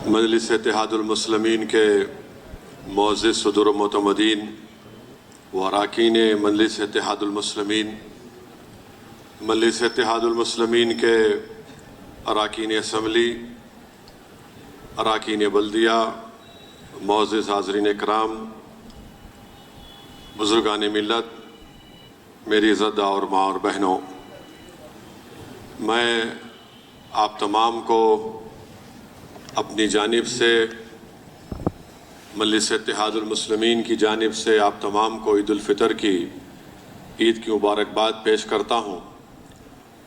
مجلس اتحاد المسلمین کے معزز صدور و معتمدین و اراکین مجلس اتحاد المسلمین، مجلس اتحاد المسلمین کے اراکین اسمبلی، اراکین بلدیہ، معزز حاضرین اکرام، بزرگان ملت، میری عزت اور ماں اور بہنوں، میں آپ تمام کو اپنی جانب سے، مجلس اتحاد المسلمین کی جانب سے آپ تمام کو عید الفطر کی عید کی مبارکباد پیش کرتا ہوں،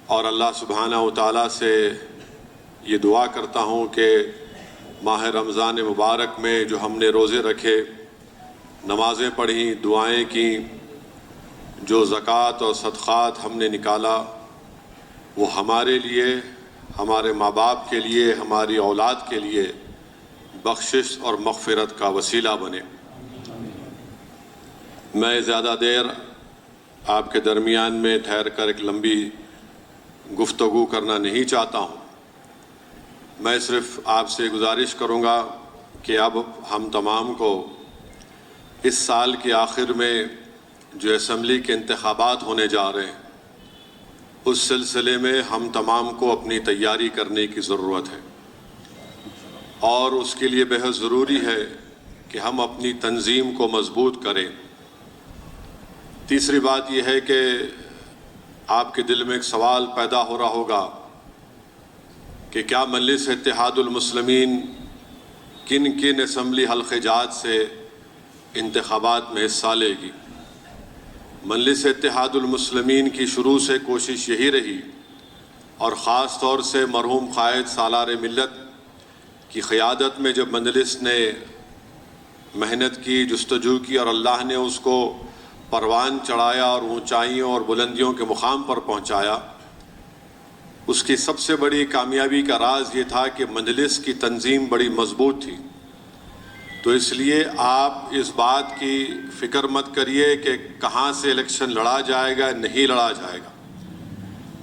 اور اللہ سبحانہ و تعالیٰ سے یہ دعا کرتا ہوں کہ ماہ رمضان مبارک میں جو ہم نے روزے رکھے، نمازیں پڑھیں، دعائیں کیں، جو زکوٰۃ اور صدقات ہم نے نکالا، وہ ہمارے لیے، ہمارے ماں باپ کے لیے، ہماری اولاد کے لیے بخشش اور مغفرت کا وسیلہ بنے۔ میں زیادہ دیر آپ کے درمیان میں ٹھہر کر ایک لمبی گفتگو کرنا نہیں چاہتا ہوں۔ میں صرف آپ سے گزارش کروں گا کہ اب ہم تمام کو اس سال کے آخر میں جو اسمبلی کے انتخابات ہونے جا رہے ہیں، اس سلسلے میں ہم تمام کو اپنی تیاری کرنے کی ضرورت ہے، اور اس کے لیے بہت ضروری ہے کہ ہم اپنی تنظیم کو مضبوط کریں۔ تیسری بات یہ ہے کہ آپ کے دل میں ایک سوال پیدا ہو رہا ہوگا کہ کیا مجلس اتحاد المسلمین کن کن اسمبلی حلقہ جات سے انتخابات میں حصہ لے گی؟ مجلس اتحاد المسلمین کی شروع سے کوشش یہی رہی، اور خاص طور سے مرحوم قائد سالار ملت کی قیادت میں جب مجلس نے محنت کی، جستجو کی، اور اللہ نے اس کو پروان چڑھایا اور اونچائیوں اور بلندیوں کے مقام پر پہنچایا، اس کی سب سے بڑی کامیابی کا راز یہ تھا کہ مجلس کی تنظیم بڑی مضبوط تھی۔ تو اس لیے آپ اس بات کی فکر مت کریے کہ کہاں سے الیکشن لڑا جائے گا، نہیں لڑا جائے گا۔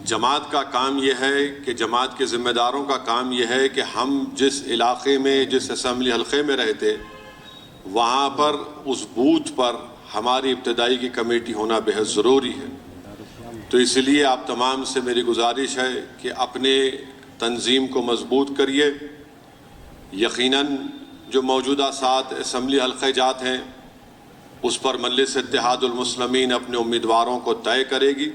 جماعت کا کام یہ ہے کہ جماعت کے ذمہ داروں کا کام یہ ہے کہ ہم جس علاقے میں، جس اسمبلی حلقے میں رہتے، وہاں پر اس بوتھ پر ہماری ابتدائی کی کمیٹی ہونا بہت ضروری ہے۔ تو اس لیے آپ تمام سے میری گزارش ہے کہ اپنے تنظیم کو مضبوط کریے۔ یقیناً جو موجودہ 7 اسمبلی حلقہ جات ہیں، اس پر مجلس اتحاد المسلمین اپنے امیدواروں کو طے کرے گی،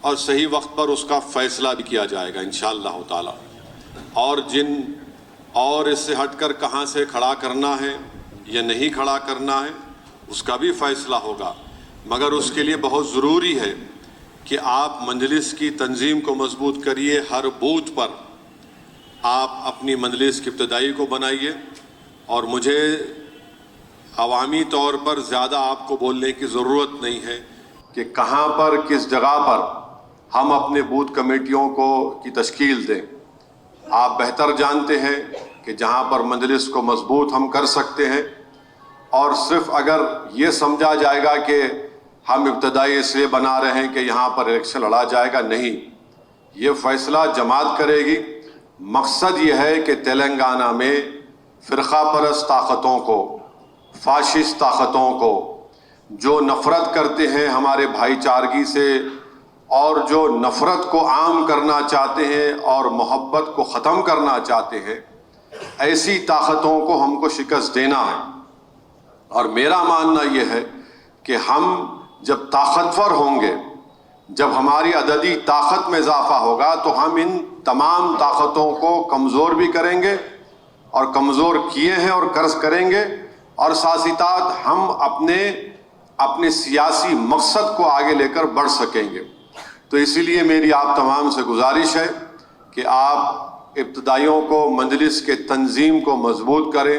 اور صحیح وقت پر اس کا فیصلہ بھی کیا جائے گا انشاءاللہ تعالی، اور اس سے ہٹ کر کہاں سے کھڑا کرنا ہے یا نہیں کھڑا کرنا ہے اس کا بھی فیصلہ ہوگا۔ مگر اس کے لیے بہت ضروری ہے کہ آپ مجلس کی تنظیم کو مضبوط کریے۔ ہر بوتھ پر آپ اپنی مجلس کی ابتدائی کو بنائیے، اور مجھے عوامی طور پر زیادہ آپ کو بولنے کی ضرورت نہیں ہے کہ کہاں پر، کس جگہ پر ہم اپنے بوتھ کمیٹیوں کی تشکیل دیں۔ آپ بہتر جانتے ہیں کہ جہاں پر مجلس کو مضبوط ہم کر سکتے ہیں، اور صرف اگر یہ سمجھا جائے گا کہ ہم ابتدائی اس لیے بنا رہے ہیں کہ یہاں پر الیکشن لڑا جائے گا، نہیں، یہ فیصلہ جماعت کرے گی۔ مقصد یہ ہے کہ تلنگانہ میں فرقہ پرست طاقتوں کو، فاشسٹ طاقتوں کو، جو نفرت کرتے ہیں ہمارے بھائی چارگی سے، اور جو نفرت کو عام کرنا چاہتے ہیں اور محبت کو ختم کرنا چاہتے ہیں، ایسی طاقتوں کو ہم کو شکست دینا ہے۔ اور میرا ماننا یہ ہے کہ ہم جب طاقتور ہوں گے، جب ہماری عددی طاقت میں اضافہ ہوگا، تو ہم ان تمام طاقتوں کو کمزور بھی کریں گے، اور کمزور کیے ہیں اور قرض کریں گے، اور ساتھ ہی ساتھ ہم اپنے سیاسی مقصد کو آگے لے کر بڑھ سکیں گے۔ تو اسی لیے میری آپ تمام سے گزارش ہے کہ آپ ابتدائیوں کو، مجلس کے تنظیم کو مضبوط کریں،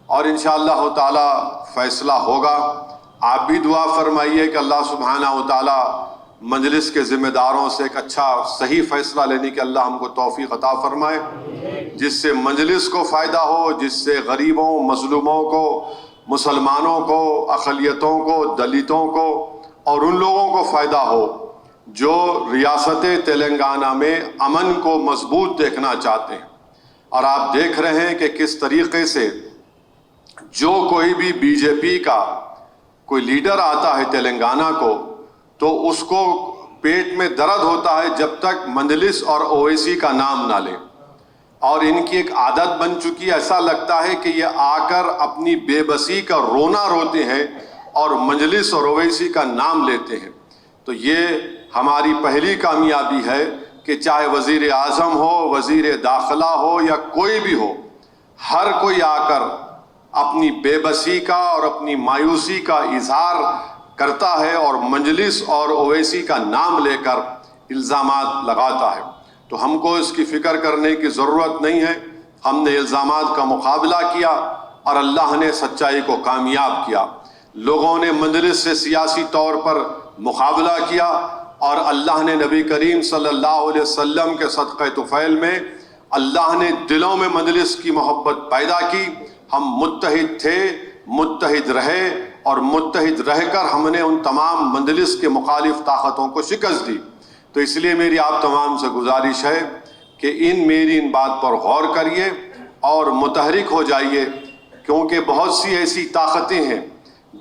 اور انشاءاللہ تعالی فیصلہ ہوگا۔ آپ بھی دعا فرمائیے کہ اللہ سبحانہ و تعالی مجلس کے ذمہ داروں سے ایک اچھا صحیح فیصلہ لینے کی اللہ ہم کو توفیق عطا فرمائے، جس سے مجلس کو فائدہ ہو، جس سے غریبوں، مظلوموں کو، مسلمانوں کو، اقلیتوں کو، دلتوں کو، اور ان لوگوں کو فائدہ ہو جو ریاست تلنگانہ میں امن کو مضبوط دیکھنا چاہتے ہیں۔ اور آپ دیکھ رہے ہیں کہ کس طریقے سے جو کوئی بھی بی جے پی کا کوئی لیڈر آتا ہے تلنگانہ کو تو اس کو پیٹ میں درد ہوتا ہے جب تک مجلس اور اویسی کا نام نہ لے، اور ان کی ایک عادت بن چکی ہے، ایسا لگتا ہے کہ یہ آ کر اپنی بے بسی کا رونا روتے ہیں اور مجلس اور اویسی کا نام لیتے ہیں۔ تو یہ ہماری پہلی کامیابی ہے کہ چاہے وزیر اعظم ہو، وزیر داخلہ ہو یا کوئی بھی ہو، ہر کوئی آ کر اپنی بے بسی کا اور اپنی مایوسی کا اظہار کرتا ہے اور مجلس اور اویسی کا نام لے کر الزامات لگاتا ہے۔ تو ہم کو اس کی فکر کرنے کی ضرورت نہیں ہے، ہم نے الزامات کا مقابلہ کیا اور اللہ نے سچائی کو کامیاب کیا۔ لوگوں نے مجلس سے سیاسی طور پر مقابلہ کیا اور اللہ نے نبی کریم صلی اللہ علیہ وسلم کے صدقہ طفیل میں اللہ نے دلوں میں مجلس کی محبت پیدا کی۔ ہم متحد تھے، متحد رہے اور متحد رہ کر ہم نے ان تمام مجلس کے مخالف طاقتوں کو شکست دی۔ تو اس لیے میری آپ تمام سے گزارش ہے کہ میری ان بات پر غور کریے اور متحرک ہو جائیے، کیونکہ بہت سی ایسی طاقتیں ہیں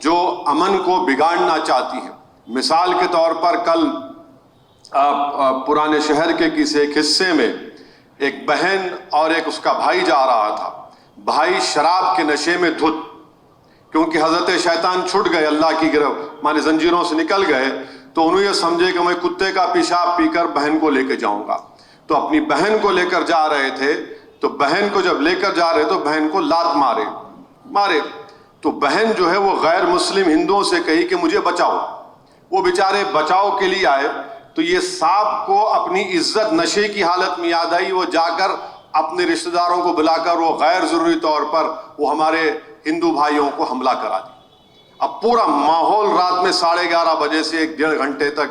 جو امن کو بگاڑنا چاہتی ہیں۔ مثال کے طور پر کل پرانے شہر کے کسی ایک حصے میں ایک بہن اور ایک اس کا بھائی جا رہا تھا۔ بھائی شراب کے نشے میں دھت، کیونکہ حضرت شیطان چھٹ گئے، اللہ کی مانے زنجیروں سے نکل گئے، تو انہوں یہ سمجھے کہ میں کتے کا پیشاب پی کر بہن کو لے کے جاؤں گا، تو اپنی بہن کو لے کر جا رہے تھے۔ تو بہن کو جب لے کر جا رہے تو بہن کو لات مارے تو بہن جو ہے وہ غیر مسلم ہندوؤں سے کہی کہ مجھے بچاؤ۔ وہ بیچارے بچاؤ کے لیے آئے تو یہ صاحب کو اپنی عزت نشے کی حالت میں یاد آئی، وہ جا کر اپنے رشتہ داروں کو بلا کر وہ غیر ضروری طور پر وہ ہمارے ہندو بھائیوں کو حملہ کرا دیا۔ اب پورا ماحول رات میں 11:30 بجے سے 1.5 گھنٹے تک،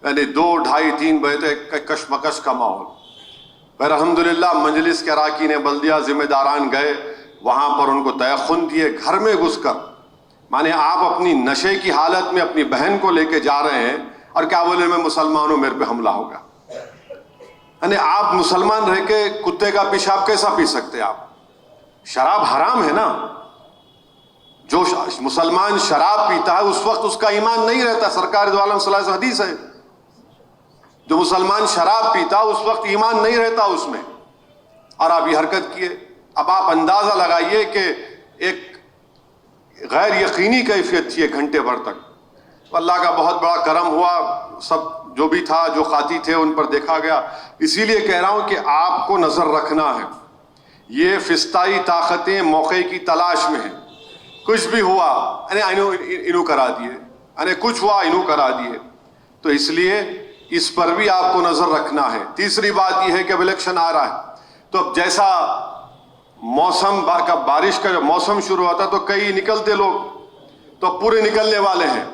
یعنی 2، 2:30، 3 بجے تک کشمکش کا ماحول۔ پھر الحمدللہ مجلس کے اراکین بلدیہ ذمہ داران گئے، وہاں پر ان کو تیقن دیے، گھر میں گھس کر، مانے آپ اپنی نشے کی حالت میں اپنی بہن کو لے کے جا رہے ہیں اور کیا بولے میں مسلمان ہوں، میرے پہ حملہ ہوگا۔ یعنی آپ مسلمان رہ کے کتے کا پیشاب کیسا پی سکتے؟ آپ شراب حرام ہے نا۔ جو مسلمان شراب پیتا ہے اس وقت اس کا ایمان نہیں رہتا، سرکار دو عالم صلی اللہ علیہ وسلم حدیث ہے، جو مسلمان شراب پیتا اس وقت ایمان نہیں رہتا اس میں، اور آپ یہ حرکت کیے۔ اب آپ اندازہ لگائیے کہ ایک غیر یقینی کیفیت تھی 1 گھنٹے بھر تک۔ اللہ کا بہت بڑا کرم ہوا، سب جو بھی تھا، جو خاطی تھے ان پر دیکھا گیا۔ اسی لیے کہہ رہا ہوں کہ آپ کو نظر رکھنا ہے، یہ فسطائی طاقتیں موقع کی تلاش میں ہیں۔ کچھ بھی ہوا انہوں کرا دیے، کچھ ہوا انہوں کرا دیے، تو اس لیے اس پر بھی آپ کو نظر رکھنا ہے۔ تیسری بات یہ ہے کہ اب الیکشن آ رہا ہے، تو اب جیسا موسم کا بارش کا جب موسم شروع ہوتا تو کئی نکلتے لوگ، تو پورے نکلنے والے ہیں۔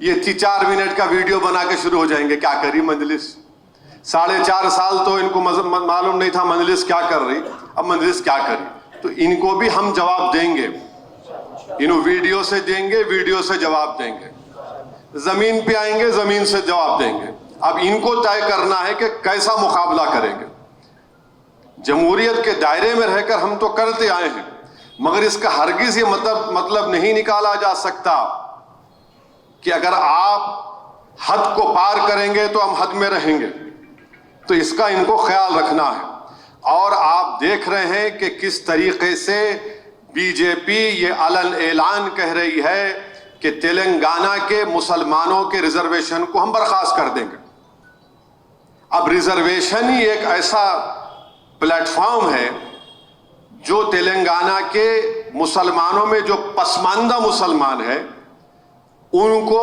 یہ 4 منٹ کا ویڈیو بنا کے شروع ہو جائیں گے، کیا کری مجلس؟ 4.5 سال تو ان کو معلوم نہیں تھا مجلس کیا کر رہی، اب مجلس کیا کری، تو ان کو بھی ہم جواب دیں گے، انہوں ویڈیو سے دیں گے، ویڈیو سے جواب دیں گے، زمین پہ آئیں گے، زمین سے جواب دیں گے۔ اب ان کو طے کرنا ہے کہ کیسا مقابلہ کریں گے۔ جمہوریت کے دائرے میں رہ کر ہم تو کرتے آئے ہیں، مگر اس کا ہرگز یہ مطلب نہیں نکالا جا سکتا کہ اگر آپ حد کو پار کریں گے تو ہم حد میں رہیں گے، تو اس کا ان کو خیال رکھنا ہے۔ اور آپ دیکھ رہے ہیں کہ کس طریقے سے بی جے پی یہ علن اعلان کہہ رہی ہے کہ تلنگانہ کے مسلمانوں کے ریزرویشن کو ہم برخاست کر دیں گے۔ اب ریزرویشن ہی ایک ایسا پلیٹ فارم ہے جو تلنگانہ کے مسلمانوں میں جو پسماندہ مسلمان ہیں ان کو،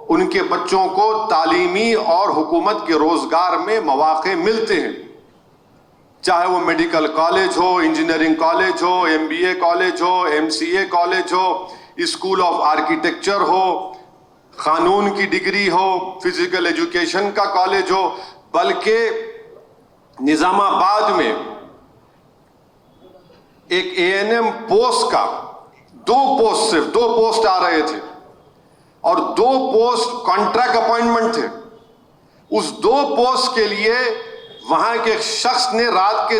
ان کے بچوں کو تعلیمی اور حکومت کے روزگار میں مواقع ملتے ہیں، چاہے وہ میڈیکل کالج ہو، انجینئرنگ کالج ہو، MBA کالج ہو، MCA کالج ہو، اسکول آف آرکیٹیکچر ہو، قانون کی ڈگری ہو، فزیکل ایجوکیشن کا کالج ہو۔ بلکہ نظام آباد میں ایک ANM پوسٹ کا 2 پوسٹ، صرف 2 پوسٹ آ رہے تھے اور 2 پوسٹ کانٹریکٹ اپائنٹمنٹ تھے۔ اس 2 پوسٹ کے لیے وہاں کے ایک شخص نے رات کے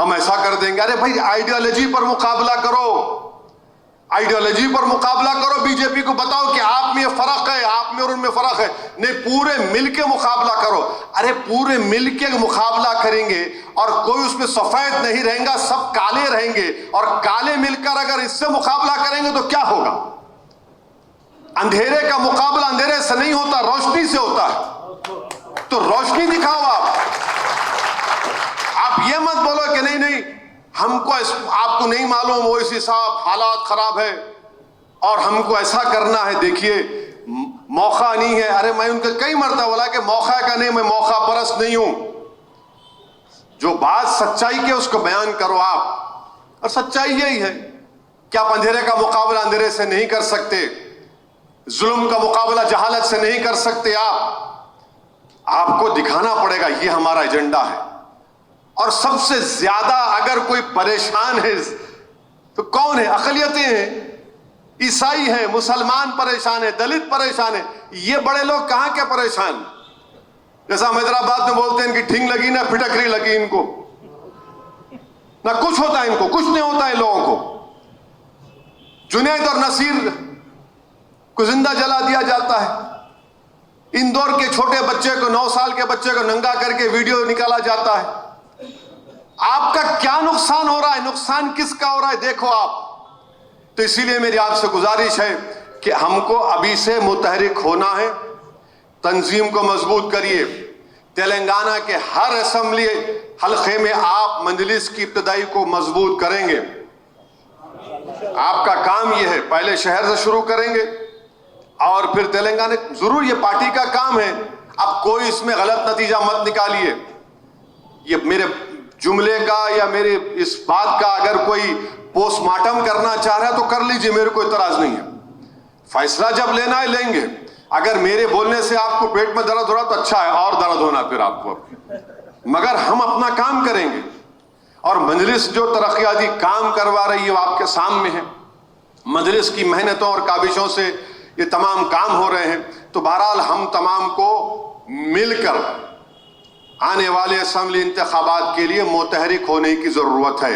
ہم ایسا کر دیں گے. ارے بھائی آئیڈیالوجی پر مقابلہ کرو, آئیڈیالوجی پر مقابلہ کرو. بی جے پی کو بتاؤ کہ آپ میں یہ فرق ہے, آپ میں اور ان میں فرق ہے. نہیں, پورے مل کے مقابلہ کرو. ارے پورے مل کے مقابلہ کریں گے اور کوئی اس میں سفید نہیں رہیں گا, سب کالے رہیں گے, اور کالے مل کر اگر اس سے مقابلہ کریں گے تو کیا ہوگا؟ اندھیرے کا مقابلہ اندھیرے سے نہیں ہوتا, روشنی سے ہوتا ہے. تو روشنی دکھاؤ. آپ یہ مت بولو کہ نہیں ہم کو, آپ کو نہیں معلوم اویسی صاحب حالات خراب ہے اور ہم کو ایسا کرنا ہے. دیکھیے موقع نہیں ہے. ارے میں ان کو کئی مرتبہ بولا کہ موقع کا نہیں, میں موقع پرست نہیں ہوں. جو بات سچائی کی اس کو بیان کرو آپ, اور سچائی یہی ہے کہ آپ اندھیرے کا مقابلہ اندھیرے سے نہیں کر سکتے, ظلم کا مقابلہ جہالت سے نہیں کر سکتے. آپ کو دکھانا پڑے گا یہ ہمارا ایجنڈا ہے. اور سب سے زیادہ اگر کوئی پریشان ہے تو کون ہے؟ اقلیتیں ہیں, عیسائی ہیں, مسلمان پریشان ہیں, دلت پریشان ہیں. یہ بڑے لوگ کہاں کے پریشان؟ جیسا ہم حیدرآباد میں بولتے ہیں ان کی ٹھنگ لگی نہ پھٹکری لگی, ان کو نہ کچھ ہوتا ہے, ان کو کچھ نہیں ہوتا ہے لوگوں کو. جنید اور نصیر کو زندہ جلا دیا جاتا ہے. اندور کے چھوٹے بچے کو, 9 سال کے بچے کو ننگا کر کے ویڈیو نکالا جاتا ہے. آپ کا کیا نقصان ہو رہا ہے؟ نقصان کس کا ہو رہا ہے دیکھو آپ. تو اسی لیے میری آپ سے گزارش ہے کہ ہم کو ابھی سے متحرک ہونا ہے. تنظیم کو مضبوط کریے. تلنگانہ کے ہر اسمبلی حلقے میں آپ مجلس کی ابتدائی کو مضبوط کریں گے. آپ کا کام یہ ہے, پہلے شہر سے شروع کریں گے اور پھر تلنگانہ. ضرور یہ پارٹی کا کام ہے, اب کوئی اس میں غلط نتیجہ مت نکالیے. یہ میرے جملے کا یا میرے اس بات کا اگر کوئی پوسٹ مارٹم کرنا چاہ رہا ہے تو کر لیجئے, میرے کو اعتراض نہیں ہے. فیصلہ جب لینا ہے لیں گے. اگر میرے بولنے سے آپ کو پیٹ میں درد ہو رہا تو اچھا ہے, اور درد ہونا پھر آپ کو, مگر ہم اپنا کام کریں گے. اور مجلس جو ترقیاتی کام کروا رہی ہے وہ آپ کے سامنے ہے. مجلس کی محنتوں اور کاوشوں سے یہ تمام کام ہو رہے ہیں. تو بہرحال ہم تمام کو مل کر آنے والے اسمبلی انتخابات کے لیے متحرک ہونے کی ضرورت ہے.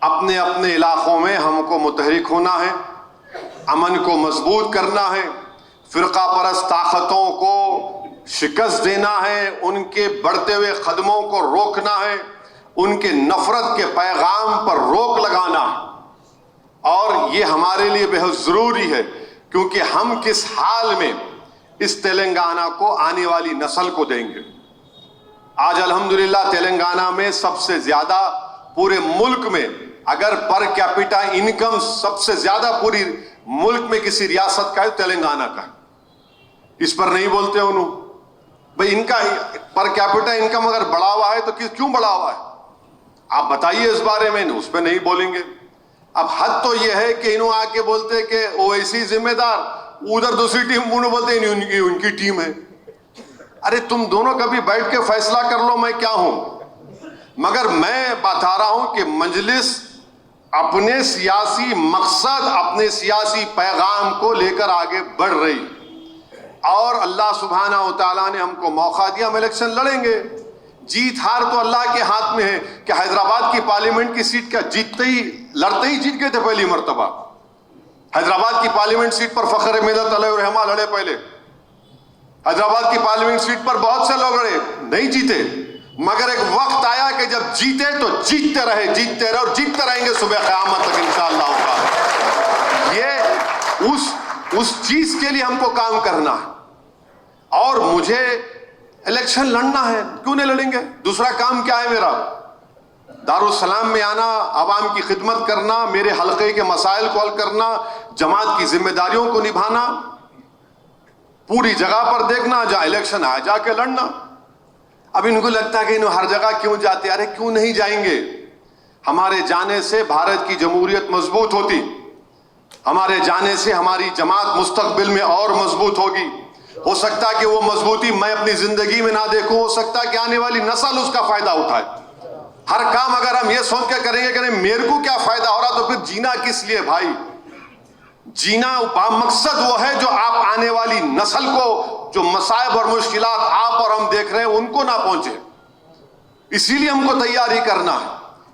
اپنے اپنے علاقوں میں ہم کو متحرک ہونا ہے, امن کو مضبوط کرنا ہے, فرقہ پرست طاقتوں کو شکست دینا ہے, ان کے بڑھتے ہوئے قدموں کو روکنا ہے, ان کے نفرت کے پیغام پر روک لگانا ہے. اور یہ ہمارے لیے بہت ضروری ہے کیونکہ ہم کس حال میں اس تلنگانہ کو آنے والی نسل کو دیں گے. آج الحمدللہ تلنگانہ میں سب سے زیادہ پورے ملک میں, اگر پر کیپٹا انکم سب سے زیادہ پوری ملک میں کسی ریاست کا ہے تلنگانہ کا ہے. اس پر نہیں بولتے انہوں بھئی ان کا پر کیپٹا انکم اگر بڑھا ہوا ہے تو کیوں بڑھا ہوا ہے آپ بتائیے اس بارے میں. اس پہ نہیں بولیں گے. اب حد تو یہ ہے کہ انہوں آ کے بولتے کہ اویسی ذمہ دار, ادھر دوسری ٹیم انہوں بولتے ہیں ان کی ٹیم ہے. ارے تم دونوں کبھی بیٹھ کے فیصلہ کر لو میں کیا ہوں. مگر میں بتا رہا ہوں کہ مجلس اپنے سیاسی مقصد, اپنے سیاسی پیغام کو لے کر آگے بڑھ رہی, اور اللہ سبحانہ و تعالیٰ نے ہم کو موقع دیا, ہم الیکشن لڑیں گے. جیت ہار تو اللہ کے ہاتھ میں ہے. کہ حیدرآباد کی پارلیمنٹ کی سیٹ کا لڑتے ہی جیت گئے تھے پہلی مرتبہ. حیدرآباد کی پارلیمنٹ سیٹ پر فخر ملت علیہ الرحمہ لڑے پہلے. حیدرآباد کی پارلیمنٹ سیٹ پر بہت سے لوگ لڑے, نہیں جیتے. مگر ایک وقت آیا کہ جب جیتے تو جیتتے رہے اور جیتتے رہیں گے صبح قیامت تک انشاءاللہ تعالی. یہ اس چیز کے لیے ہم کو کام کرنا ہے. اور مجھے الیکشن لڑنا ہے, کیوں نہیں لڑیں گے؟ دوسرا کام کیا ہے میرا؟ دارالسلام میں آنا, عوام کی خدمت کرنا, میرے حلقے کے مسائل کو حل کرنا, جماعت کی ذمہ داریوں کو نبھانا, پوری جگہ پر دیکھنا, جہاں الیکشن آئے جا کے لڑنا. اب ان کو لگتا ہے کہ انہوں ہر جگہ کیوں جاتے؟ ارے کیوں نہیں جائیں گے؟ ہمارے جانے سے بھارت کی جمہوریت مضبوط ہوتی, ہمارے جانے سے ہماری جماعت مستقبل میں اور مضبوط ہوگی. ہو سکتا ہے کہ وہ مضبوطی میں اپنی زندگی میں نہ دیکھوں, ہو سکتا ہے کہ آنے والی نسل اس کا فائدہ اٹھائے. ہر کام اگر ہم یہ سوچ کے کریں گے کہ میرے کو کیا فائدہ ہو رہا, تو پھر جینا کس لیے بھائی؟ جینا مقصد وہ ہے جو آپ آنے والی نسل کو, جو مصائب اور مشکلات آپ اور ہم دیکھ رہے ہیں ان کو نہ پہنچے. اسی لیے ہم کو تیاری کرنا ہے,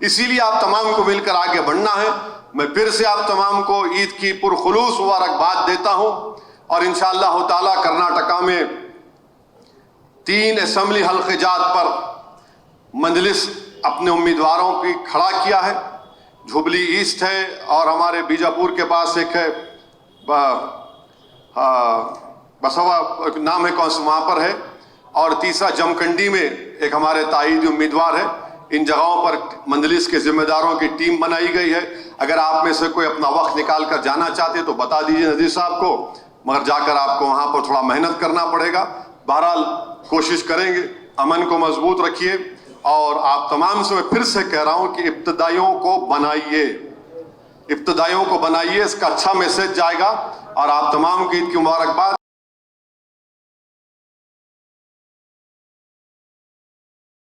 اسی لیے آپ تمام کو مل کر آگے بڑھنا ہے. میں پھر سے آپ تمام کو عید کی پرخلوص مبارکباد دیتا ہوں, اور انشاءاللہ تعالی کرناٹکا میں 3 اسمبلی حلقے جات پر مجلس اپنے امیدواروں کی کھڑا کیا ہے. جھبلی ایسٹ ہے, اور ہمارے بیجاپور کے پاس ایک ہے بسوا نام ہے, کون سا وہاں پر ہے, اور تیسرا جمکنڈی میں ایک ہمارے تائیدی امیدوار ہے. ان جگہوں پر مجلس کے ذمہ داروں کی ٹیم بنائی گئی ہے. اگر آپ میں سے کوئی اپنا وقت نکال کر جانا چاہتے تو بتا دیجیے نذیر صاحب کو, مگر جا کر آپ کو وہاں پر تھوڑا محنت کرنا پڑے گا. بہرحال کوشش کریں گے, امن کو مضبوط رکھیے, اور آپ تمام سے میں پھر سے کہہ رہا ہوں کہ ابتدائیوں کو بنائیے, ابتدائیوں کو بنائیے, اس کا اچھا میسج جائے گا. اور آپ تمام کی عید کی مبارکباد.